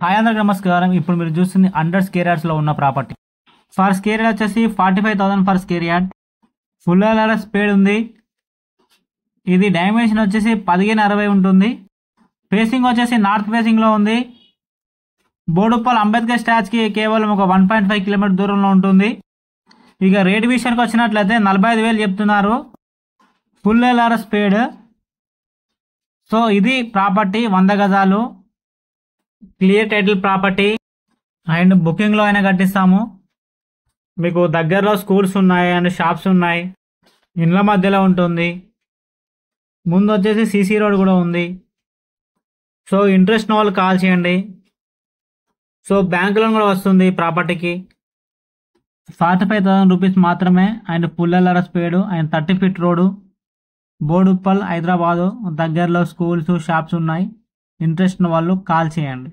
Hi అందరికి నమస్కారం. ఇప్పుడు మీరు చూస్తుంది అండర్ స్క్వేర్ యార్డ్స్ లో ఉన్న ప్రాపర్టీ. ఫర్ స్క్వేర్ యార్డ్ వచ్చేసి 45,000 ఫర్ స్క్వేర్ యార్డ్. ఫుల్ స్పేడ్ ఉంది. ఇది డైమెన్షన్ వచ్చేసి 1560 ఉంటుంది. ఫేసింగ్ వచ్చేసి నార్త్ ఫేసింగ్ లో ఉంది. బోడుప్పల్ అంబేద్కర్ స్టాచ్కి కేవలం ఒక 1.5 కిలోమీటర్ దూరంలో ఉంటుంది. ఇక రేట్ విషయానికి వచ్చినట్లయితే 45,000 చెప్తున్నారు. ఫుల్ స్పేడ్. సో ఇది ప్రాపర్టీ 100 గజాలు క్లియర్ టైటిల్ ప్రాపర్టీ అండ్ బుకింగ్లో అయినా కట్టిస్తాము. మీకు దగ్గరలో స్కూల్స్ ఉన్నాయి అండ్ షాప్స్ ఉన్నాయి. ఇండ్ల మధ్యలో ఉంటుంది. ముందు వచ్చేసి సీసీ రోడ్ కూడా ఉంది. సో ఇంట్రెస్ట్ ఉన్న వాళ్ళు కాల్ చేయండి. సో బ్యాంక్ లోన్ కూడా వస్తుంది ప్రాపర్టీకి. 45,000 రూపీస్ మాత్రమే అండ్ ఫుల్ స్పేడ్ and 30 feet road. Boduppal Hyderabad. దగ్గరలో స్కూల్స్ షాప్స్ ఉన్నాయి. ఇంట్రెస్ట్ ఉన్న వాళ్ళు కాల్ చేయండి.